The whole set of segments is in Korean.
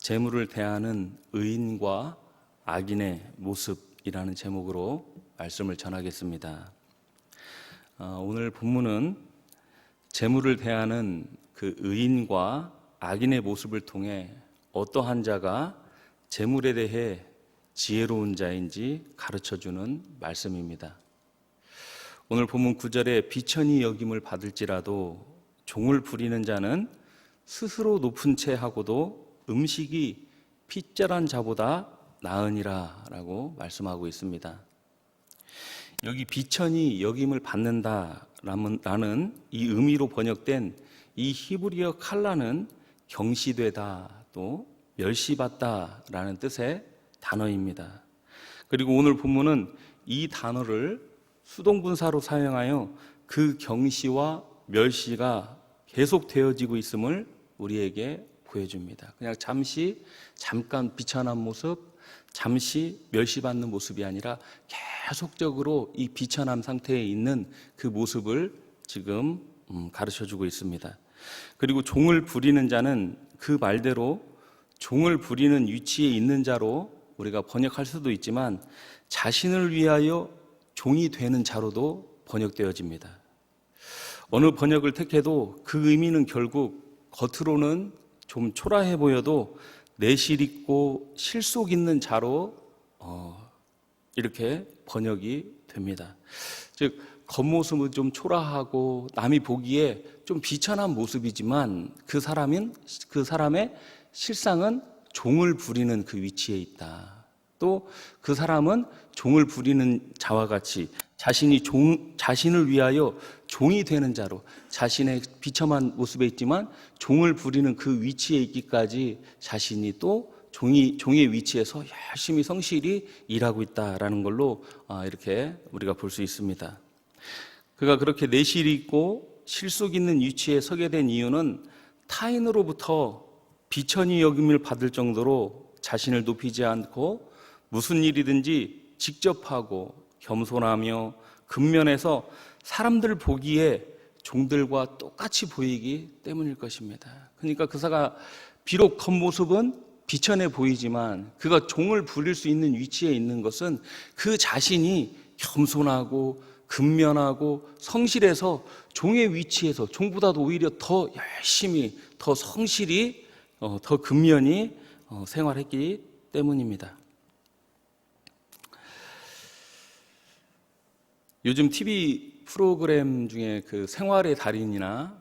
재물을 대하는 의인과 악인의 모습이라는 제목으로 말씀을 전하겠습니다. 오늘 본문은 재물을 대하는 그 의인과 악인의 모습을 통해 어떠한 자가 재물에 대해 지혜로운 자인지 가르쳐주는 말씀입니다. 오늘 본문 9절에 비천히 여김을 받을지라도 종을 부리는 자는 스스로 높은 채 하고도 음식이 핏절한 자보다 나으니라 라고 말씀하고 있습니다. 여기 비천히 여김을 받는다라는 이 의미로 번역된 이 히브리어 칼라는 경시되다 또 멸시받다라는 뜻의 단어입니다. 그리고 오늘 본문은 이 단어를 수동분사로 사용하여 그 경시와 멸시가 계속되어지고 있음을 우리에게 보여줍니다. 그냥 잠깐 비천한 모습, 잠시 멸시받는 모습이 아니라 계속적으로 이 비천함 상태에 있는 그 모습을 지금 가르쳐주고 있습니다. 그리고 종을 부리는 자는 그 말대로 종을 부리는 위치에 있는 자로 우리가 번역할 수도 있지만 자신을 위하여 종이 되는 자로도 번역되어집니다. 어느 번역을 택해도 그 의미는 결국 겉으로는 좀 초라해 보여도 내실 있고 실속 있는 자로 이렇게 번역이 됩니다. 즉 겉모습은 좀 초라하고 남이 보기에 좀 비천한 모습이지만 그 사람의 실상은 종을 부리는 그 위치에 있다. 또 그 사람은 종을 부리는 자와 같이 자신을 위하여 종이 되는 자로 자신의 비참한 모습에 있지만 종을 부리는 그 위치에 있기까지 자신이 또 종의 위치에서 열심히 성실히 일하고 있다라는 걸로 이렇게 우리가 볼 수 있습니다. 그가 그렇게 내실이 있고 실속 있는 위치에 서게 된 이유는 타인으로부터 비천히 여김을 받을 정도로 자신을 높이지 않고 무슨 일이든지 직접 하고 겸손하며 근면해서 사람들 보기에 종들과 똑같이 보이기 때문일 것입니다. 그러니까 그사가 비록 겉모습은 비천해 보이지만 그가 종을 부릴 수 있는 위치에 있는 것은 그 자신이 겸손하고 근면하고 성실해서 종의 위치에서 종보다도 오히려 더 열심히 더 성실히 더 근면히 생활했기 때문입니다. 요즘 TV 프로그램 중에 그 생활의 달인이나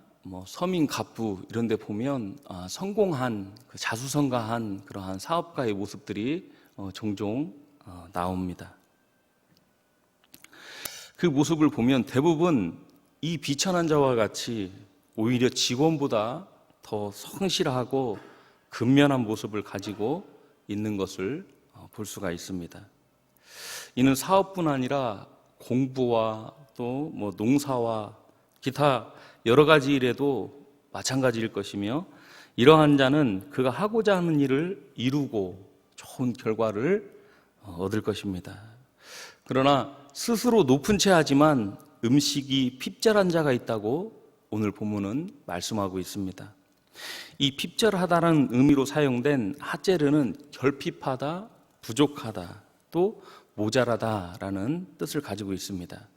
서민 갑부 이런 데 보면 성공한 자수성가한 그러한 사업가의 모습들이 종종 나옵니다. 그 모습을 보면 대부분 이 비천한 자와 같이 오히려 직원보다 더 성실하고 근면한 모습을 가지고 있는 것을 볼 수가 있습니다. 이는 사업뿐 아니라 공부와 또 농사와 기타 여러 가지 일에도 마찬가지일 것이며 이러한 자는 그가 하고자 하는 일을 이루고 좋은 결과를 얻을 것입니다. 그러나 스스로 높은 채 하지만 음식이 핍절한 자가 있다고 오늘 본문은 말씀하고 있습니다. 이 핍절하다라는 의미로 사용된 하제르는 결핍하다, 부족하다, 또 모자라다라는 뜻을 가지고 있습니다.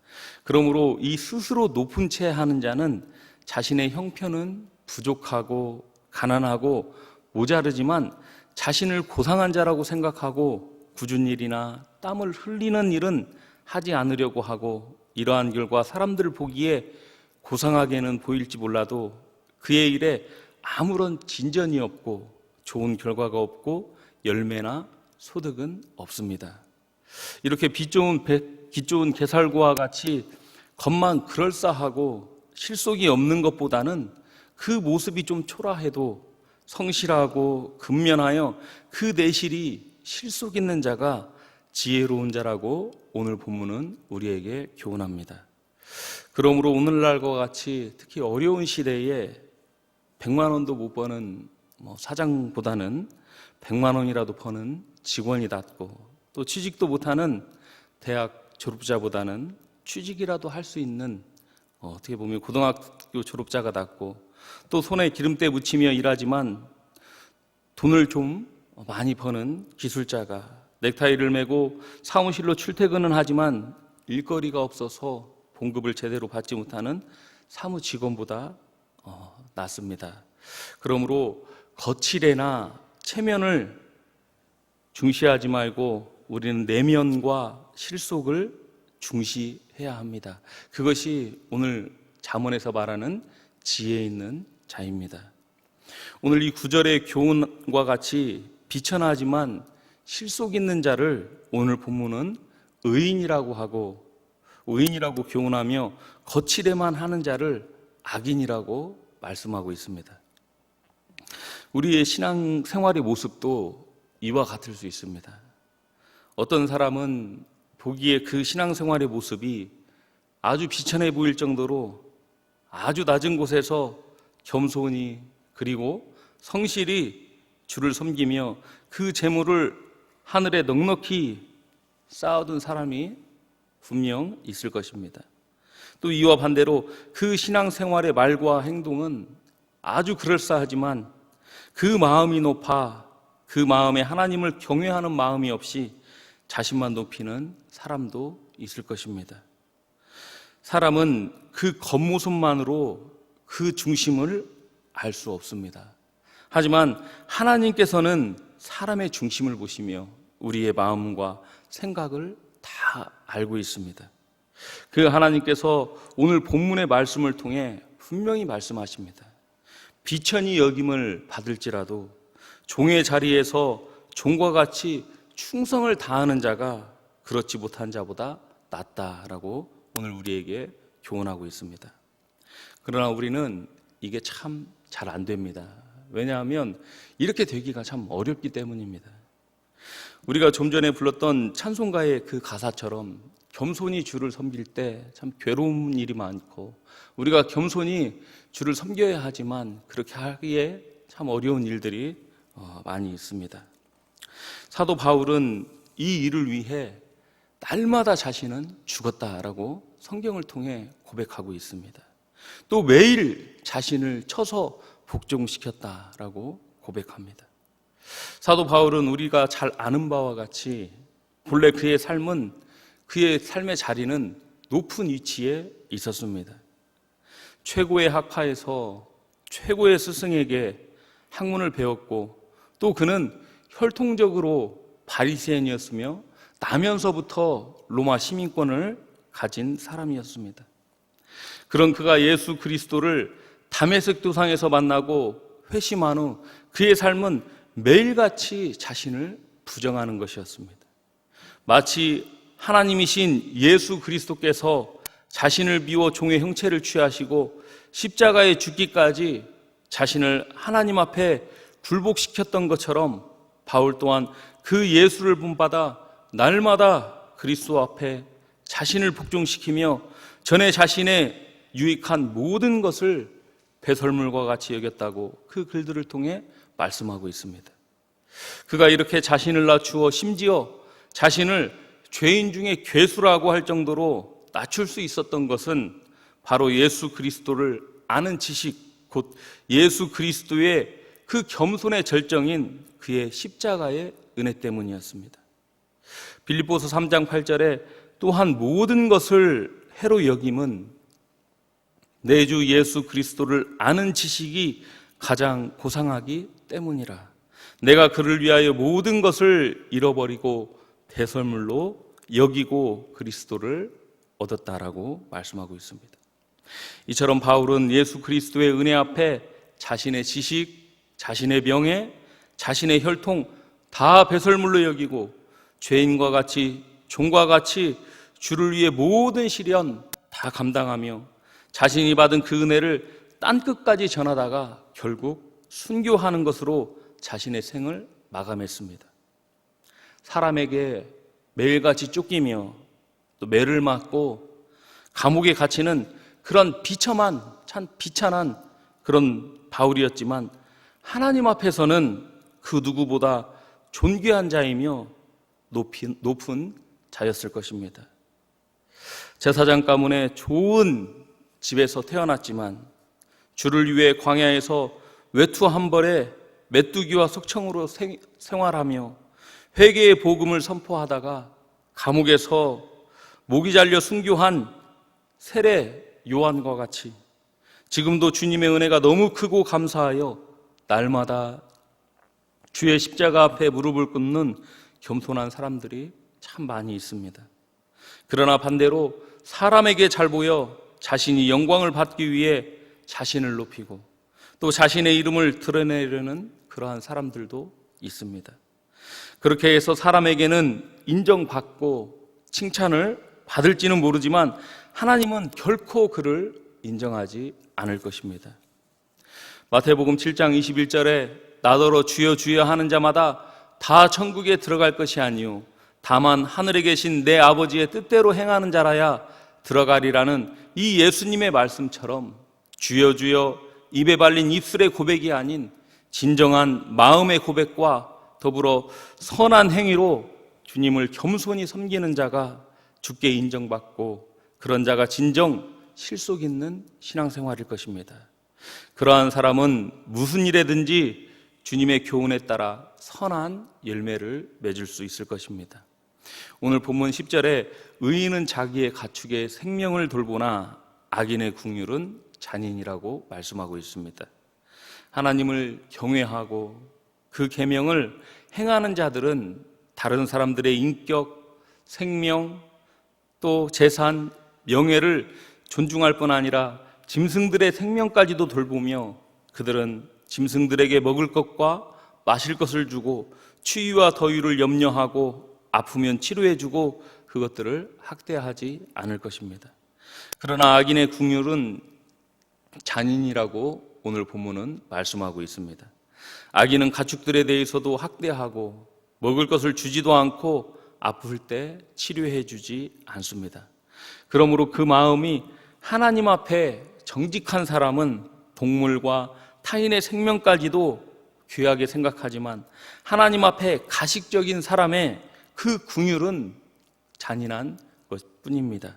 그러므로 이 스스로 높은 채 하는 자는 자신의 형편은 부족하고 가난하고 모자르지만 자신을 고상한 자라고 생각하고 굳은 일이나 땀을 흘리는 일은 하지 않으려고 하고 이러한 결과 사람들 보기에 고상하게는 보일지 몰라도 그의 일에 아무런 진전이 없고 좋은 결과가 없고 열매나 소득은 없습니다. 이렇게 빚 좋은 개살구와 같이 겉만 그럴싸하고 실속이 없는 것보다는 그 모습이 좀 초라해도 성실하고 근면하여 그 내실이 실속 있는 자가 지혜로운 자라고 오늘 본문은 우리에게 교훈합니다. 그러므로 오늘날과 같이 특히 어려운 시대에 100만 원도 못 버는 사장보다는 100만 원이라도 버는 직원이 낫고 또 취직도 못하는 대학 졸업자보다는 취직이라도 할 수 있는 어떻게 보면 고등학교 졸업자가 낫고 또 손에 기름때 묻히며 일하지만 돈을 좀 많이 버는 기술자가 넥타이를 메고 사무실로 출퇴근은 하지만 일거리가 없어서 봉급을 제대로 받지 못하는 사무직원보다 낫습니다. 그러므로 거칠애나 체면을 중시하지 말고 우리는 내면과 실속을 중시해야 합니다. 그것이 오늘 잠언에서 말하는 지혜 있는 자입니다. 오늘 이 구절의 교훈과 같이 비천하지만 실속 있는 자를 오늘 본문은 의인이라고 하고, 의인이라고 교훈하며 거칠애만 하는 자를 악인이라고 말씀하고 있습니다. 우리의 신앙 생활의 모습도 이와 같을 수 있습니다. 어떤 사람은 보기에 그 신앙 생활의 모습이 아주 비천해 보일 정도로 아주 낮은 곳에서 겸손히 그리고 성실히 주를 섬기며 그 재물을 하늘에 넉넉히 쌓아둔 사람이 분명 있을 것입니다. 또 이와 반대로 그 신앙생활의 말과 행동은 아주 그럴싸하지만 그 마음이 높아 그 마음에 하나님을 경외하는 마음이 없이 자신만 높이는 사람도 있을 것입니다. 사람은 그 겉모습만으로 그 중심을 알 수 없습니다. 하지만 하나님께서는 사람의 중심을 보시며 우리의 마음과 생각을 다 알고 있습니다. 그 하나님께서 오늘 본문의 말씀을 통해 분명히 말씀하십니다. 비천히 여김을 받을지라도 종의 자리에서 종과 같이 충성을 다하는 자가 그렇지 못한 자보다 낫다라고 오늘 우리에게 교훈하고 있습니다. 그러나 우리는 이게 참 잘 안 됩니다. 왜냐하면 이렇게 되기가 참 어렵기 때문입니다. 우리가 좀 전에 불렀던 찬송가의 그 가사처럼 겸손히 주를 섬길 때 참 괴로운 일이 많고 우리가 겸손히 주를 섬겨야 하지만 그렇게 하기에 참 어려운 일들이 많이 있습니다. 사도 바울은 이 일을 위해 날마다 자신은 죽었다라고 성경을 통해 고백하고 있습니다. 또 매일 자신을 쳐서 복종시켰다라고 고백합니다. 사도 바울은 우리가 잘 아는 바와 같이 본래 그의 삶은, 그의 삶의 자리는 높은 위치에 있었습니다. 최고의 학파에서 최고의 스승에게 학문을 배웠고 또 그는 혈통적으로 바리새인이었으며 나면서부터 로마 시민권을 가진 사람이었습니다. 그런 그가 예수 그리스도를 다메섹 도상에서 만나고 회심한 후 그의 삶은 매일같이 자신을 부정하는 것이었습니다. 마치 하나님이신 예수 그리스도께서 자신을 비워 종의 형체를 취하시고 십자가에 죽기까지 자신을 하나님 앞에 굴복시켰던 것처럼 바울 또한 그 예수를 본받아 날마다 그리스도 앞에 자신을 복종시키며 전에 자신의 유익한 모든 것을 배설물과 같이 여겼다고 그 글들을 통해 말씀하고 있습니다. 그가 이렇게 자신을 낮추어 심지어 자신을 죄인 중에 괴수라고 할 정도로 낮출 수 있었던 것은 바로 예수 그리스도를 아는 지식, 곧 예수 그리스도의 그 겸손의 절정인 그의 십자가의 은혜 때문이었습니다. 빌립보서 3장 8절에 또한 모든 것을 해로 여김은 내 주 예수 그리스도를 아는 지식이 가장 고상하기 때문이라. 내가 그를 위하여 모든 것을 잃어버리고 배설물로 여기고 그리스도를 얻었다라고 말씀하고 있습니다. 이처럼 바울은 예수 그리스도의 은혜 앞에 자신의 지식, 자신의 명예, 자신의 혈통 다 배설물로 여기고 죄인과 같이 종과 같이 주를 위해 모든 시련 다 감당하며 자신이 받은 그 은혜를 딴 끝까지 전하다가 결국 순교하는 것으로 자신의 생을 마감했습니다. 사람에게 매일같이 쫓기며 또 매를 맞고 감옥에 갇히는 그런 참 비천한 그런 바울이었지만 하나님 앞에서는 그 누구보다 존귀한 자이며 높은 자였을 것입니다. 제사장 가문의 좋은 집에서 태어났지만 주를 위해 광야에서 외투 한 벌에 메뚜기와 석청으로 생활하며 회개의 복음을 선포하다가 감옥에서 목이 잘려 순교한 세례 요한과 같이 지금도 주님의 은혜가 너무 크고 감사하여 날마다 주의 십자가 앞에 무릎을 꿇는 겸손한 사람들이 참 많이 있습니다. 그러나 반대로 사람에게 잘 보여 자신이 영광을 받기 위해 자신을 높이고 또 자신의 이름을 드러내려는 그러한 사람들도 있습니다. 그렇게 해서 사람에게는 인정받고 칭찬을 받을지는 모르지만 하나님은 결코 그를 인정하지 않을 것입니다. 마태복음 7장 21절에 나더러 주여 주여 하는 자마다 다 천국에 들어갈 것이 아니요 다만 하늘에 계신 내 아버지의 뜻대로 행하는 자라야 들어가리라는 이 예수님의 말씀처럼 주여 주여 입에 발린 입술의 고백이 아닌 진정한 마음의 고백과 더불어 선한 행위로 주님을 겸손히 섬기는 자가 주께 인정받고 그런 자가 진정 실속 있는 신앙생활일 것입니다. 그러한 사람은 무슨 일에든지 주님의 교훈에 따라 선한 열매를 맺을 수 있을 것입니다. 오늘 본문 10절에 의인은 자기의 가축의 생명을 돌보나 악인의 국률은 잔인이라고 말씀하고 있습니다. 하나님을 경외하고 그 계명을 행하는 자들은 다른 사람들의 인격, 생명, 또 재산, 명예를 존중할 뿐 아니라 짐승들의 생명까지도 돌보며 그들은 짐승들에게 먹을 것과 마실 것을 주고 추위와 더위를 염려하고 아프면 치료해주고 그것들을 학대하지 않을 것입니다. 그러나 악인의 국률은 잔인이라고 오늘 본문은 말씀하고 있습니다. 악인은 가축들에 대해서도 학대하고 먹을 것을 주지도 않고 아플 때 치료해 주지 않습니다. 그러므로 그 마음이 하나님 앞에 정직한 사람은 동물과 타인의 생명까지도 귀하게 생각하지만 하나님 앞에 가식적인 사람의 그 긍휼은 잔인한 것뿐입니다.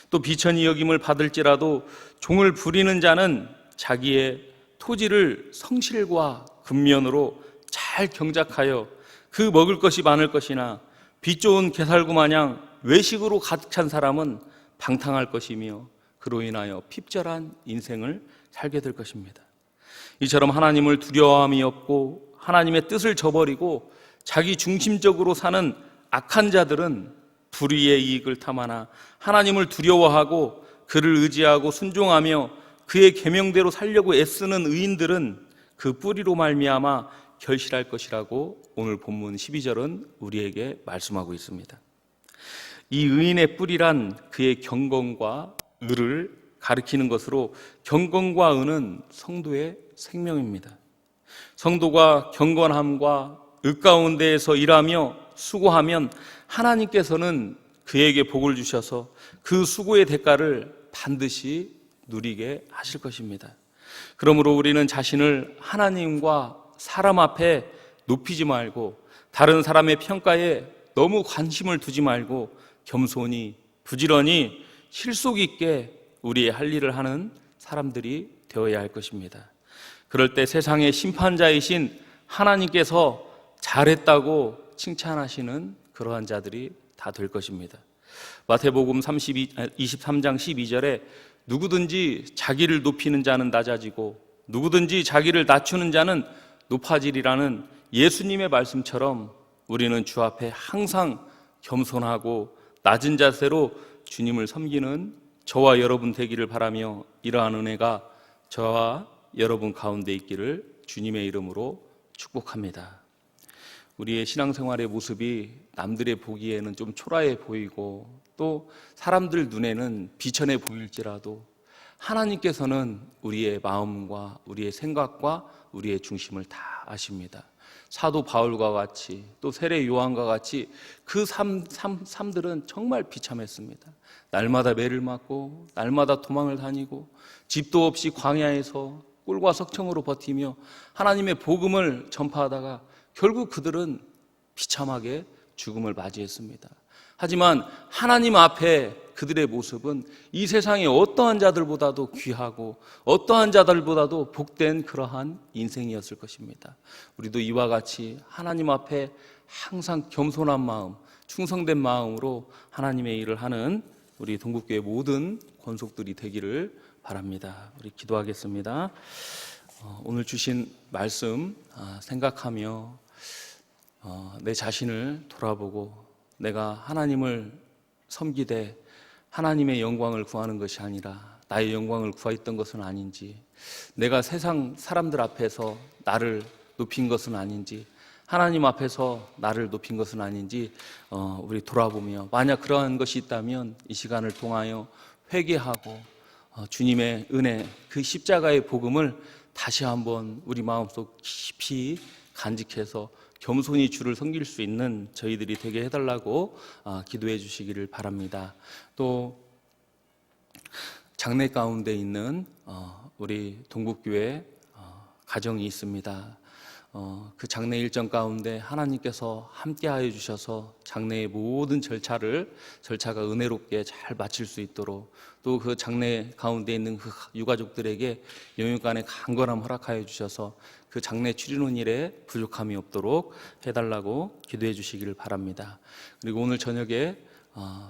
또 비천히 여김을 받을지라도 종을 부리는 자는 자기의 토지를 성실과 근면으로 잘 경작하여 그 먹을 것이 많을 것이나 빚 좋은 개살구 마냥 외식으로 가득 찬 사람은 방탕할 것이며 그로 인하여 핍절한 인생을 살게 될 것입니다. 이처럼 하나님을 두려워함이 없고 하나님의 뜻을 저버리고 자기 중심적으로 사는 악한 자들은 불의의 이익을 탐하나 하나님을 두려워하고 그를 의지하고 순종하며 그의 계명대로 살려고 애쓰는 의인들은 그 뿌리로 말미암아 결실할 것이라고 오늘 본문 12절은 우리에게 말씀하고 있습니다. 이 의인의 뿌리란 그의 경건과 의를 가리키는 것으로 경건과 의는 성도의 생명입니다. 성도가 경건함과 의 가운데에서 일하며 수고하면 하나님께서는 그에게 복을 주셔서 그 수고의 대가를 반드시 누리게 하실 것입니다. 그러므로 우리는 자신을 하나님과 사람 앞에 높이지 말고 다른 사람의 평가에 너무 관심을 두지 말고 겸손히 부지런히 실속 있게 우리의 할 일을 하는 사람들이 되어야 할 것입니다. 그럴 때 세상의 심판자이신 하나님께서 잘했다고 칭찬하시는 그러한 자들이 다 될 것입니다. 마태복음 23장 12절에 누구든지 자기를 높이는 자는 낮아지고 누구든지 자기를 낮추는 자는 높아지리라는 예수님의 말씀처럼 우리는 주 앞에 항상 겸손하고 낮은 자세로 주님을 섬기는 저와 여러분 되기를 바라며 이러한 은혜가 저와 여러분 가운데 있기를 주님의 이름으로 축복합니다. 우리의 신앙생활의 모습이 남들의 보기에는 좀 초라해 보이고 또 사람들 눈에는 비천해 보일지라도 하나님께서는 우리의 마음과 우리의 생각과 우리의 중심을 다 아십니다. 사도 바울과 같이 또 세례 요한과 같이 그 삶들은 정말 비참했습니다. 날마다 매를 맞고 날마다 도망을 다니고 집도 없이 광야에서 꿀과 석청으로 버티며 하나님의 복음을 전파하다가 결국 그들은 비참하게 죽음을 맞이했습니다. 하지만 하나님 앞에 그들의 모습은 이 세상의 어떠한 자들보다도 귀하고 어떠한 자들보다도 복된 그러한 인생이었을 것입니다. 우리도 이와 같이 하나님 앞에 항상 겸손한 마음, 충성된 마음으로 하나님의 일을 하는 우리 동국교회 모든 권속들이 되기를 바랍니다. 우리 기도하겠습니다. 오늘 주신 말씀 생각하며 내 자신을 돌아보고 내가 하나님을 섬기되 하나님의 영광을 구하는 것이 아니라 나의 영광을 구했던 것은 아닌지, 내가 세상 사람들 앞에서 나를 높인 것은 아닌지, 하나님 앞에서 나를 높인 것은 아닌지 우리 돌아보며, 만약 그러한 것이 있다면 이 시간을 통하여 회개하고 주님의 은혜, 그 십자가의 복음을 다시 한번 우리 마음속 깊이 간직해서 겸손히 주를 섬길 수 있는 저희들이 되게 해달라고 기도해 주시기를 바랍니다. 또 장래 가운데 있는 우리 동국교회 가정이 있습니다. 그 장래 일정 가운데 하나님께서 함께하여 주셔서 장래의 모든 절차가 은혜롭게 잘 마칠 수 있도록, 또 그 장래 가운데 있는 그 유가족들에게 영육간의 강건함 허락하여 주셔서 그 장래 치르는 일에 부족함이 없도록 해달라고 기도해 주시기를 바랍니다. 그리고 오늘 저녁에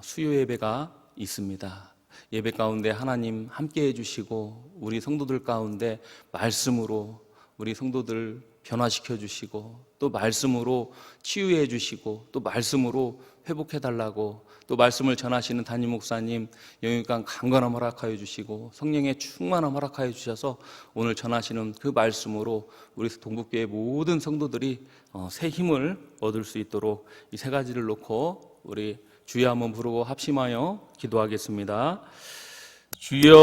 수요 예배가 있습니다. 예배 가운데 하나님 함께해 주시고 우리 성도들 가운데 말씀으로 우리 성도들 변화시켜 주시고, 또 말씀으로 치유해 주시고, 또 말씀으로 회복해 달라고, 또 말씀을 전하시는 담임 목사님 영육간 강건함 허락하여 주시고 성령의 충만함 허락하여 주셔서 오늘 전하시는 그 말씀으로 우리 동국교회 모든 성도들이 새 힘을 얻을 수 있도록 이 세 가지를 놓고 우리 주여 한번 부르고 합심하여 기도하겠습니다. 주여.